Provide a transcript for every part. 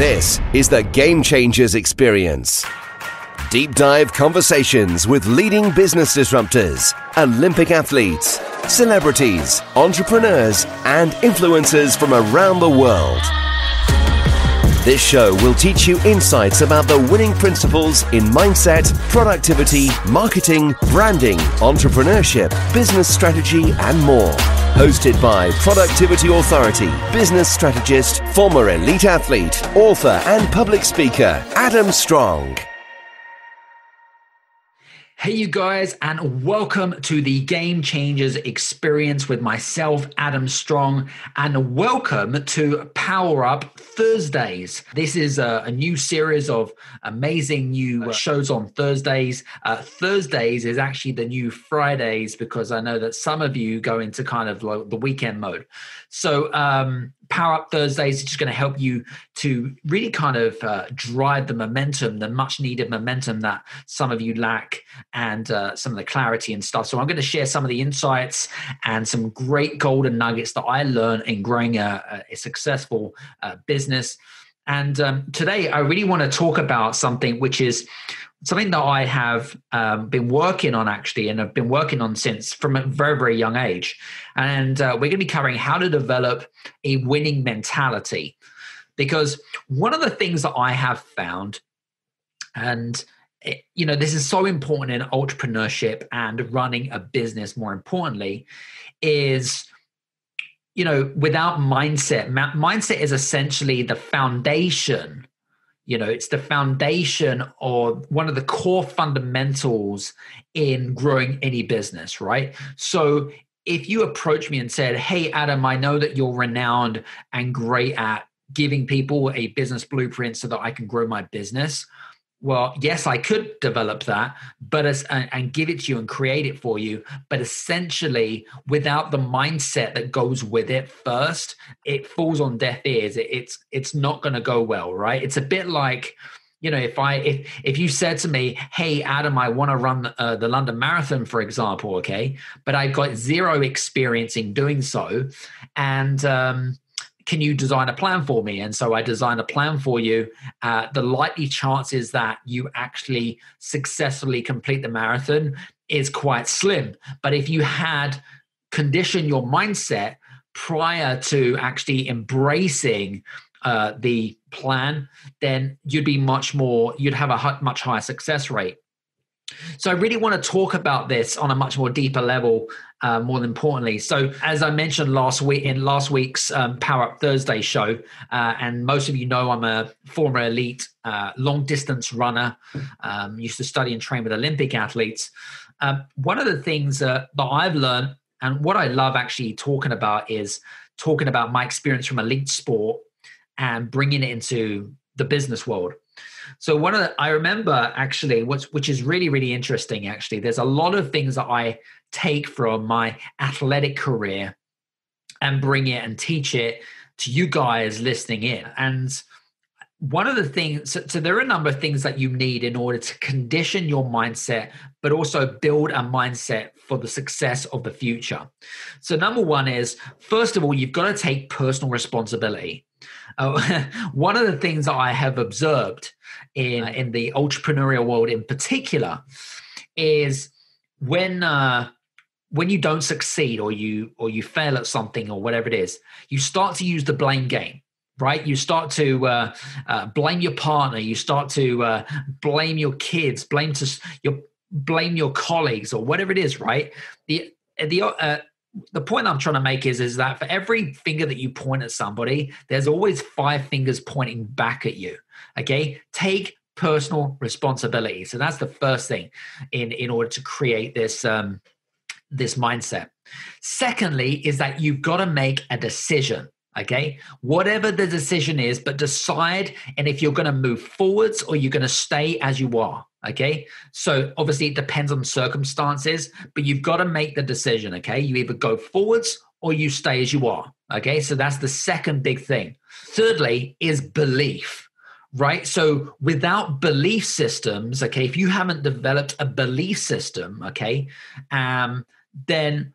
This is the Game Changers Experience. Deep dive conversations with leading business disruptors, Olympic athletes, celebrities, entrepreneurs, and influencers from around the world. This show will teach you insights about the winning principles in mindset, productivity, marketing, branding, entrepreneurship, business strategy, and more. Hosted by Productivity Authority, business strategist, former elite athlete, author, and public speaker, Adam Strong. Hey you guys, and welcome to the Game Changers Experience with myself, Adam Strong, and welcome to Power Up Thursdays. This is a new series of amazing new shows on Thursdays. Thursdays is actually the new Fridays because I know that some of you go into kind of like the weekend mode. So Power Up Thursdays is just going to help you to really kind of drive the momentum, the much needed momentum that some of you lack, and some of the clarity and stuff. So I'm going to share some of the insights and some great golden nuggets that I learned in growing a successful business. And today I really want to talk about something which is something that I have been working on actually, and I've been working on since from a very, very young age. And we're going to be covering how to develop a winning mentality. Because one of the things that I have found, and this is so important in entrepreneurship and running a business, more importantly, is without mindset is essentially the foundation. It's the foundation or one of the core fundamentals in growing any business, right? So if you approach me and said, hey, Adam, I know that you're renowned and great at giving people a business blueprint so that I can grow my business. Well, yes, I could develop that, but and give it to you and create it for you. But essentially, without the mindset that goes with it first, it falls on deaf ears. It's not going to go well, right? It's a bit like, if you said to me, "Hey, Adam, I want to run the London Marathon, for example," okay, but I got zero experience in doing so, and can you design a plan for me? And so I designed a plan for you. The likely chances that you actually successfully complete the marathon is quite slim. But if you had conditioned your mindset prior to actually embracing the plan, then you'd have a much higher success rate. So I really want to talk about this on a much more deeper level, more importantly. So as I mentioned last week's Power Up Thursday show, and most of you know I'm a former elite long distance runner, used to study and train with Olympic athletes. One of the things that I've learned, and what I love actually talking about, is talking about my experience from elite sport and bringing it into the business world. So I remember actually, which is really, really interesting actually, there's a lot of things that I take from my athletic career and bring it and teach it to you guys listening in. And one of the things, so there are a number of things that you need in order to condition your mindset, but also build a mindset for the success of the future. So number one is, first of all, you've got to take personal responsibility. One of the things that I have observed in the entrepreneurial world in particular is when you don't succeed or you fail at something or whatever it is, you start to use the blame game, right? You start to blame your partner, you start to blame your kids, blame your colleagues or whatever it is, right? The point I'm trying to make is that for every finger that you point at somebody, there's always 5 fingers pointing back at you. Okay, take personal responsibility. So that's the first thing in order to create this mindset. Secondly, is that you've got to make a decision. Okay, whatever the decision is, but decide, and if you're going to move forwards or you're going to stay as you are. Okay, so obviously it depends on circumstances, but you've got to make the decision. Okay, you either go forwards or you stay as you are. Okay, so that's the second big thing. Thirdly is belief, right? So without belief systems, okay, if you haven't developed a belief system, okay, then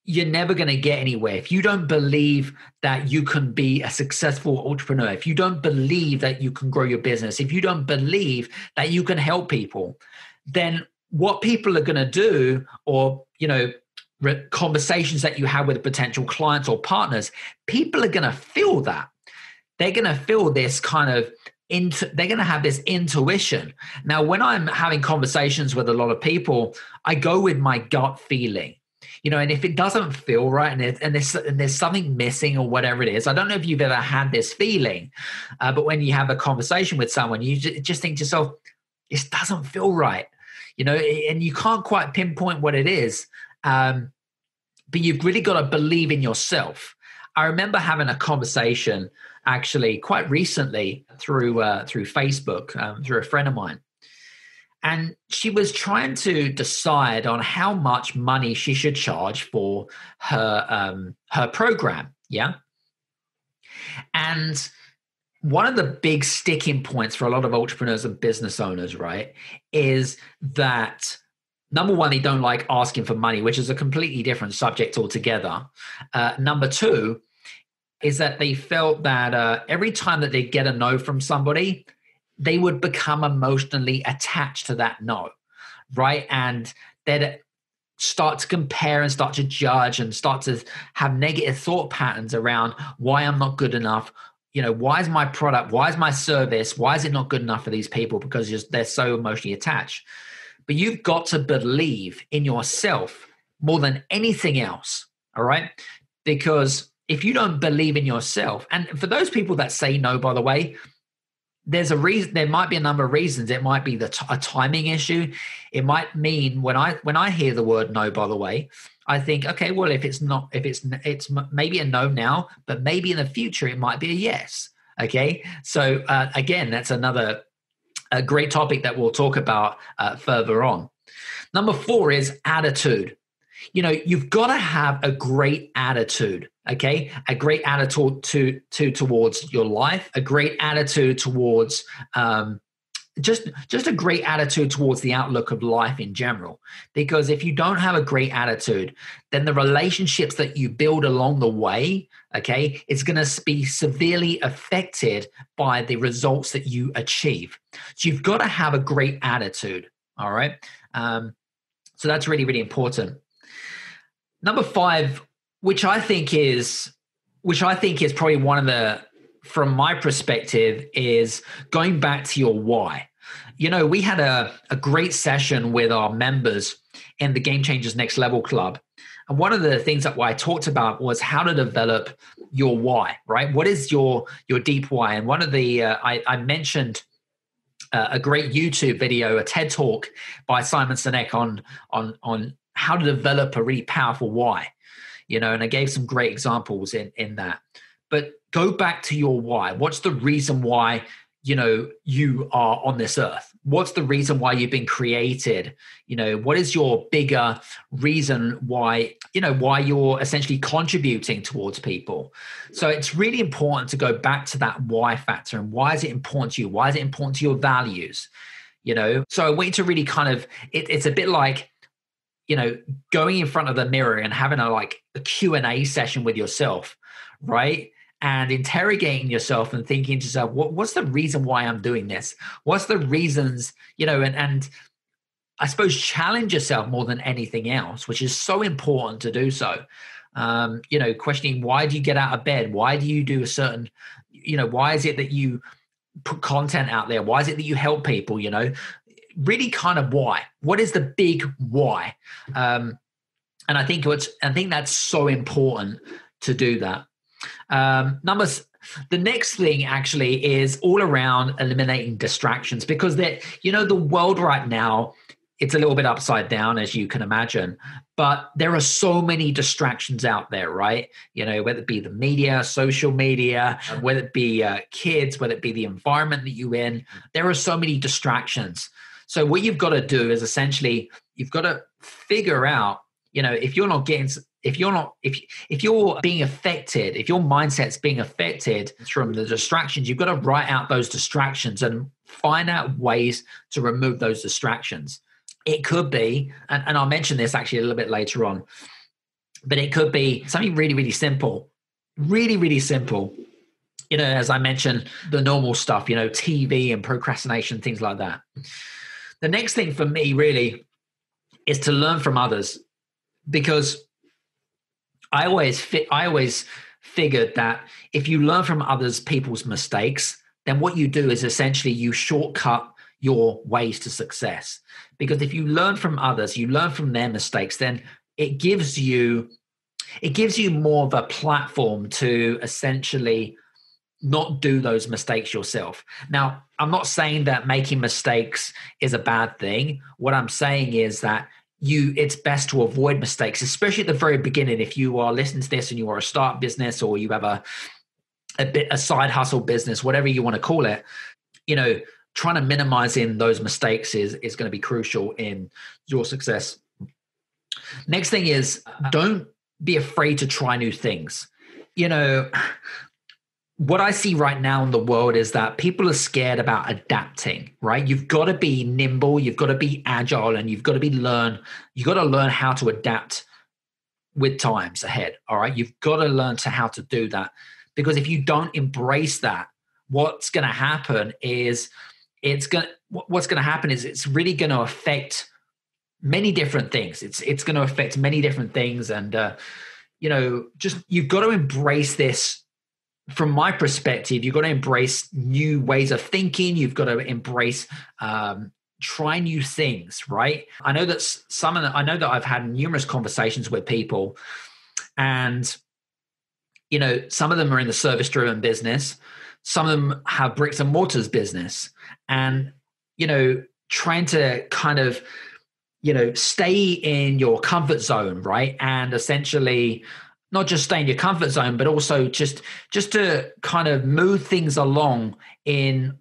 you're never going to get anywhere. If you don't believe that you can be a successful entrepreneur, if you don't believe that you can grow your business, if you don't believe that you can help people, then what people are going to do, or, conversations that you have with potential clients or partners, people are going to feel that. They're going to feel this kind of they're going to have this intuition. Now, when I'm having conversations with a lot of people, I go with my gut feeling, and if it doesn't feel right and there's something missing or whatever it is, I don't know if you've ever had this feeling, but when you have a conversation with someone, you just think to yourself, this doesn't feel right, and you can't quite pinpoint what it is. But you've really got to believe in yourself. I remember having a conversation actually quite recently through Facebook, through a friend of mine. And she was trying to decide on how much money she should charge for her program. Yeah. And one of the big sticking points for a lot of entrepreneurs and business owners, right, is that number one, they don't like asking for money, which is a completely different subject altogether. Number two is that they felt that every time that they get a no from somebody, they would become emotionally attached to that no, right? And they'd start to compare and start to judge and start to have negative thought patterns around why I'm not good enough. Why is my product, why is my service, why is it not good enough for these people? Because they're so emotionally attached. But you've got to believe in yourself more than anything else, all right? Because if you don't believe in yourself, and for those people that say no, by the way, there's a reason. There might be a number of reasons. It might be a timing issue. It might mean when I hear the word no, by the way, I think, okay, well, it's maybe a no now, but maybe in the future it might be a yes. Okay, so again, that's another a great topic that we'll talk about further on. Number 4 is attitude. You've got to have a great attitude, okay? A great attitude towards your life, a great attitude towards just a great attitude towards the outlook of life in general. Because if you don't have a great attitude, then the relationships that you build along the way, okay, it's going to be severely affected by the results that you achieve. So you've got to have a great attitude, all right? So that's really, really important. Number 5, which I think is probably one of the, from my perspective, is going back to your why. We had a great session with our members in the Game Changers Next Level Club. And one of the things that I talked about was how to develop your why, right? What is your deep why? And one of the, I mentioned a great YouTube video, a TED Talk by Simon Sinek on how to develop a really powerful why, and I gave some great examples in that. But go back to your why. What's the reason why, you are on this earth? What's the reason why you've been created? What is your bigger reason why you're essentially contributing towards people? So it's really important to go back to that why factor. And why is it important to you? Why is it important to your values? So I want you to really kind of, it's a bit like, going in front of the mirror and having a Q&A session with yourself, right? And interrogating yourself and thinking to yourself, what's the reason why I'm doing this? What's the reasons, and I suppose challenge yourself more than anything else, which is so important to do so. Questioning, why do you get out of bed? Why do you do a certain, why is it that you put content out there? Why is it that you help people, really kind of why? What is the big why? And I think that's so important to do that. The next thing actually is all around eliminating distractions, because the world right now, it's a little bit upside down, as you can imagine, but there are so many distractions out there, right? Whether it be the media, social media, whether it be kids, whether it be the environment that you're in, there are so many distractions. So what you've got to do is essentially, you've got to figure out, if you're being affected, if your mindset's being affected from the distractions, you've got to write out those distractions and find out ways to remove those distractions. It could be, and I'll mention this actually a little bit later on, but it could be something really, really simple, really, really simple. As I mentioned, the normal stuff, TV and procrastination, things like that. The next thing for me really is to learn from others, because I always figured that if you learn from others people's mistakes, then what you do is essentially you shortcut your ways to success. Because if you learn from others, you learn from their mistakes, then it gives you more of a platform to essentially not do those mistakes yourself. Now, I'm not saying that making mistakes is a bad thing. What I'm saying is that it's best to avoid mistakes, especially at the very beginning. If you are listening to this and you are a start business, or you have a side hustle business, whatever you want to call it, trying to minimize in those mistakes is going to be crucial in your success. Next thing is, don't be afraid to try new things. What I see right now in the world is that people are scared about adapting, right? You've got to be nimble, you've got to be agile, and you've got to learn how to adapt with times ahead. All right. You've got to learn how to do that, because if you don't embrace that, what's going to happen is it's really going to affect many different things. It's going to affect many different things. And, you've got to embrace this. From my perspective, you've got to embrace new ways of thinking. You've got to embrace, try new things, right? I know that I've had numerous conversations with people, and, some of them are in the service-driven business. Some of them have bricks and mortars business, and, trying to kind of, stay in your comfort zone, right? And essentially, not just stay in your comfort zone, but also just to kind of move things along in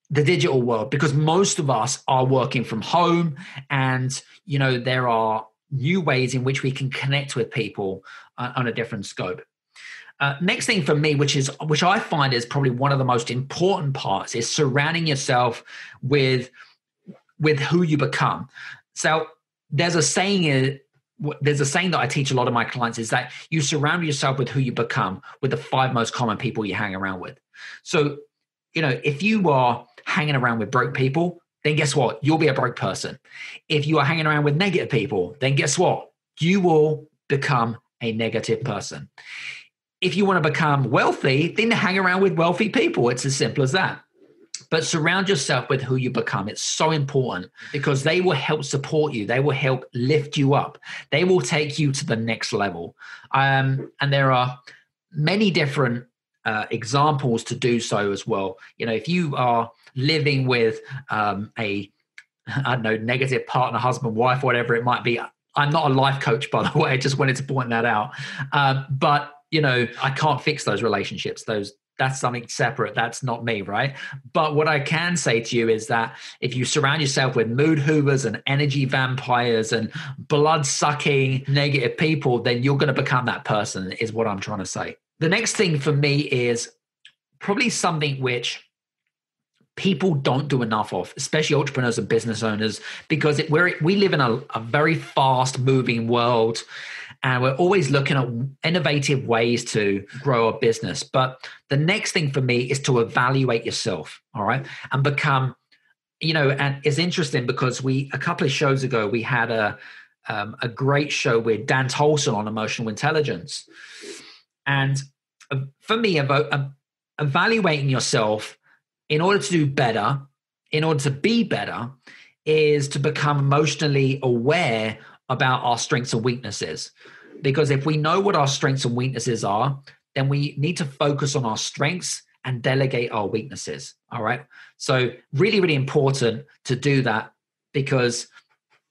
the digital world, because most of us are working from home, and, there are new ways in which we can connect with people on a different scope. Next thing for me, which I find is probably one of the most important parts, is surrounding yourself with who you become. So there's a saying that I teach a lot of my clients, is that you surround yourself with who you become, with the 5 most common people you hang around with. So, if you are hanging around with broke people, then guess what? You'll be a broke person. If you are hanging around with negative people, then guess what? You will become a negative person. If you want to become wealthy, then hang around with wealthy people. It's as simple as that. But surround yourself with who you become. It's so important, because they will help support you. They will help lift you up. They will take you to the next level. And there are many different examples to do so as well. If you are living with negative partner, husband, wife, whatever it might be. I'm not a life coach, by the way. I just wanted to point that out. But I can't fix those relationships. That's something separate. That's not me, right? But what I can say to you is that if you surround yourself with mood hoovers and energy vampires and blood-sucking negative people, then you're going to become that person, is what I'm trying to say. The next thing for me is probably something which people don't do enough of, especially entrepreneurs and business owners, because we live in a very fast-moving world. And we're always looking at innovative ways to grow a business. But the next thing for me is to evaluate yourself, all right? And become, and it's interesting because a couple of shows ago, we had a great show with Dan Tolson on emotional intelligence. And for me, evaluating yourself in order to do better, in order to be better, is to become emotionally aware about our strengths and weaknesses. Because if we know what our strengths and weaknesses are, then we need to focus on our strengths and delegate our weaknesses. All right. So really, really important to do that, because,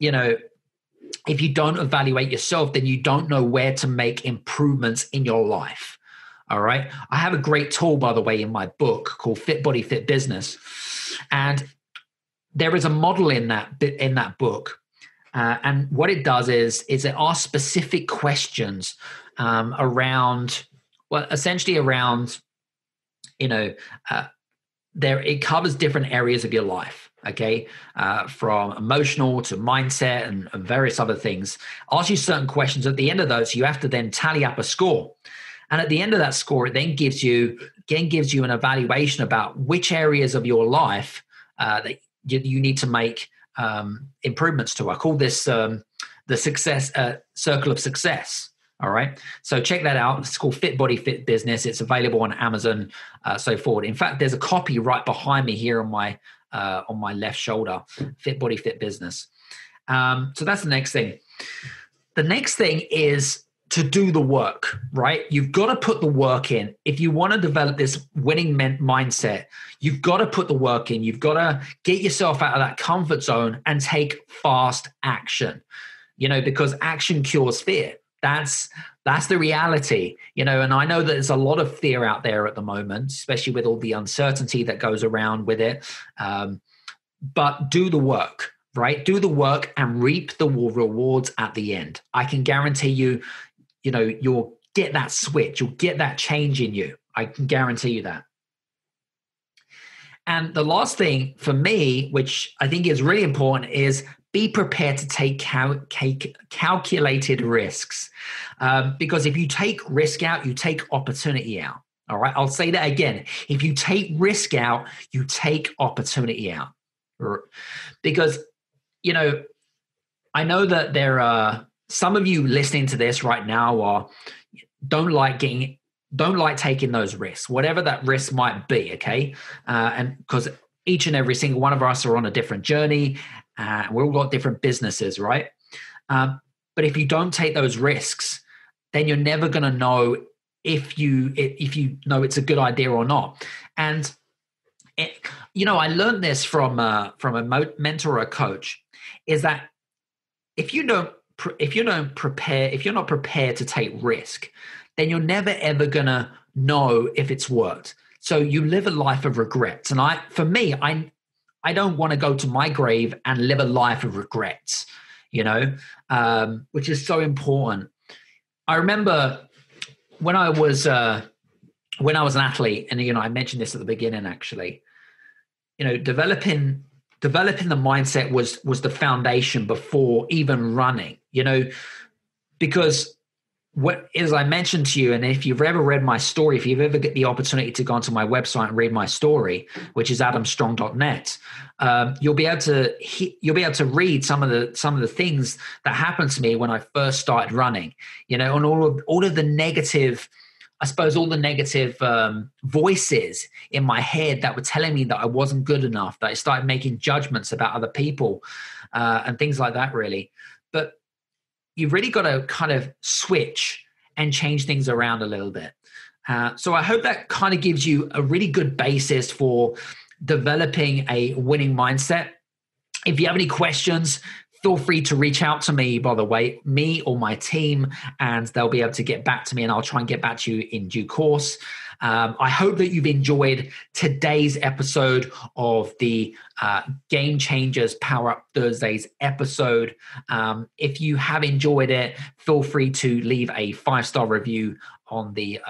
if you don't evaluate yourself, then you don't know where to make improvements in your life. All right. I have a great tool, by the way, in my book called Fit Body, Fit Business. And there is a model in that book. And what it does is it asks specific questions it covers different areas of your life. okay, from emotional to mindset and various other things. Ask you certain questions. At the end of those, you have to then tally up a score. And at the end of that score, it then gives you an evaluation about which areas of your life that you need to make improvements to. I call this the success circle of success. All right. So check that out. It's called Fit Body Fit Business. It's available on Amazon, so forward. In fact, there's a copy right behind me here on my left shoulder, Fit Body Fit Business. So that's the next thing. The next thing is to do the work, right? You've got to put the work in. If you want to develop this winning mindset, you've got to put the work in. You've got to get yourself out of that comfort zone and take fast action, because action cures fear. That's the reality, and I know that there's a lot of fear out there at the moment, especially with all the uncertainty that goes around with it. But do the work, right? Do the work and reap the rewards at the end. I can guarantee you, you'll get that switch. You'll get that change in you. I can guarantee you that. And the last thing for me, which I think is really important, is be prepared to take calculated risks. Because if you take risk out, you take opportunity out. All right. I'll say that again. If you take risk out, you take opportunity out. Because, I know that there are some of you listening to this right now don't like taking those risks, whatever that risk might be. Okay. And because each and every single one of us are on a different journey. We've all got different businesses, right? But if you don't take those risks, then you're never going to know if you know it's a good idea or not. And I learned this from a mentor or a coach, is that if you're not prepared to take risk, then you're never ever going to know if it's worked. So you live a life of regrets. And I don't want to go to my grave and live a life of regrets, which is so important. I remember when I was an athlete, and I mentioned this at the beginning, actually, developing the mindset was the foundation before even running, because as I mentioned to you, and if you've ever read my story, if you've ever get the opportunity to go onto my website and read my story, which is adamstrong.net, you'll be able to read some of the things that happened to me when I first started running, and all of the negative, I suppose, all the negative voices in my head that were telling me that I wasn't good enough, that I started making judgments about other people and things like that, really. But you've really got to kind of switch and change things around a little bit. So I hope that kind of gives you a really good basis for developing a winning mindset. If you have any questions, feel free to reach out to me, by the way, me or my team, and they'll be able to get back to me, and I'll try and get back to you in due course. I hope that you've enjoyed today's episode of the Game Changers Power Up Thursdays episode. If you have enjoyed it, feel free to leave a 5-star review on the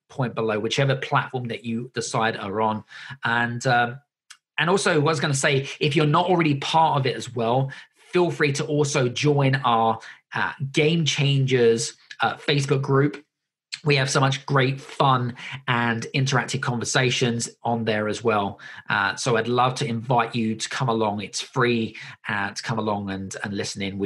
point below, whichever platform that you decide are on. And also, I was going to say, if you're not already part of it as well, feel free to also join our Game Changers Facebook group. We have so much great fun and interactive conversations on there as well. So I'd love to invite you to come along. It's free to come along and listen in.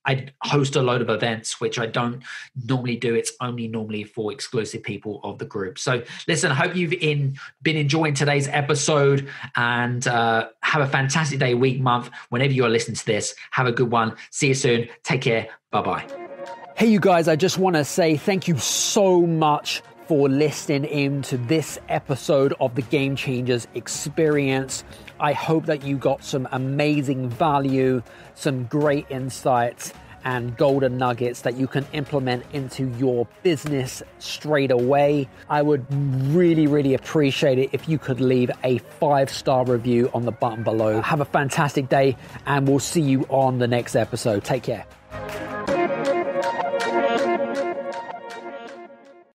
I host a load of events, which I don't normally do. It's only normally for exclusive people of the group. So listen, I hope you've been enjoying today's episode, and have a fantastic day, week, month, whenever you're listening to this. Have a good one. See you soon. Take care. Bye-bye. Hey, you guys, I just want to say thank you so much for listening in to this episode of the Game Changers Experience. I hope that you got some amazing value, some great insights, and golden nuggets that you can implement into your business straight away. I would really, really appreciate it if you could leave a 5-star review on the button below. Have a fantastic day, and we'll see you on the next episode. Take care.